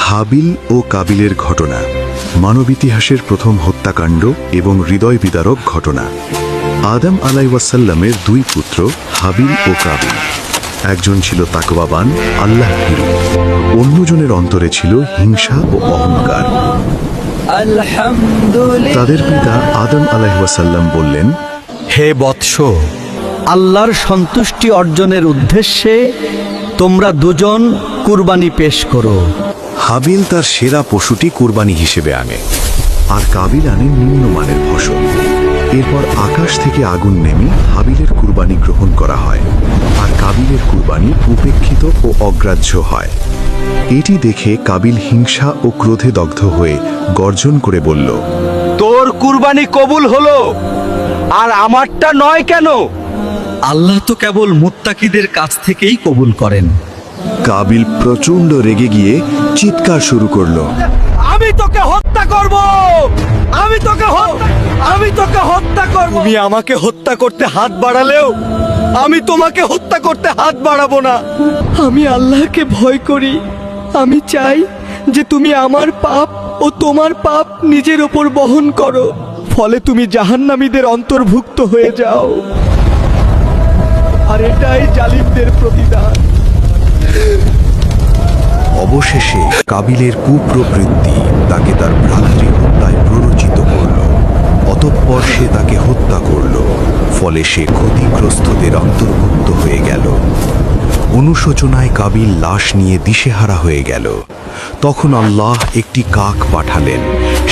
হাবিল ও কাবিলের ঘটনা মানবিতিহাসের প্রথম হত্যাকাণ্ড এবং হৃদয় বিদারক ঘটনা। আদম আলাইহিসসালামের দুই পুত্র হাবিল ও কাবিল। একজন ছিল তাকওয়াবান, আল্লাহ ভীরু, অন্যজনের অন্তরে ছিল হিংসা ও অহংকার। তাদের পিতা আদম আলাইহিসসালাম বললেন, হে বৎস, আল্লাহর সন্তুষ্টি অর্জনের উদ্দেশ্যে তোমরা দুজন কুরবানি পেশ করো। হাবিল তার সেরা পশুটি কুরবানি হিসেবে আনে, আর কাবিল আনে নিম্নমানের ফসল। এরপর আকাশ থেকে আগুন নেমে হাবিলের কুরবানি গ্রহণ করা হয়, আর কাবিলের কুরবানি উপেক্ষিত ও অগ্রাহ্য হয়। এটি দেখে কাবিল হিংসা ও ক্রোধে দগ্ধ হয়ে গর্জন করে বলল, তোর কুরবানি কবুল হলো, আর আমারটা নয় কেন? আল্লাহ তো কেবল মুত্তাকিদের কাছ থেকেই কবুল করেন। কাবিল প্রচণ্ড রেগে গিয়ে চিৎকার শুরু করল, আমি তোকে হত্যা করব, আমি তোকে হত্যা করব। তুমি আমাকে হত্যা করতে হাত বাড়ালেও আমি তোমাকে হত্যা করতে হাত বাড়াবো না। আমি আল্লাহকে ভয় করি। আমি চাই যে তুমি আমার পাপ ও তোমার পাপ নিজের ওপর বহন করো, ফলে তুমি জাহান্নামীদের অন্তর্ভুক্ত হয়ে যাও। আর এটাই জালিমদের প্রতিদান। অবশেষে কাবিলের কুপ্রবৃত্তি তাকে তার ভ্রাতৃ হত্যায় প্ররোচিত করল। অতঃপর সে তাকে হত্যা করল, ফলে সে ক্ষতিগ্রস্তদের অন্তর্ভুক্ত হয়ে গেল। অনুশোচনায় কাবিল লাশ নিয়ে দিশেহারা হয়ে গেল। তখন আল্লাহ একটি কাক পাঠালেন।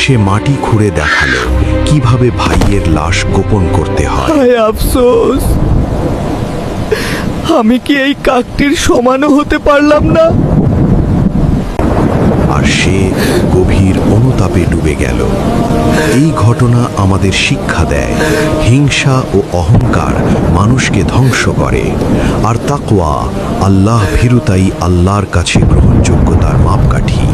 সে মাটি খুঁড়ে দেখালো কিভাবে ভাইয়ের লাশ গোপন করতে হয়। হায় আফসোস, আমি কি এই কাকটির সমানও হতে পারলাম না? আর সে গভীর অনুতাপে ডুবে গেল। এই ঘটনা আমাদের শিক্ষা দেয়, হিংসা ও অহংকার মানুষকে ধ্বংস করে, আর তাকওয়া, আল্লাহ ভীরুতাই আল্লাহর কাছে গ্রহণযোগ্যতার মাপকাঠি।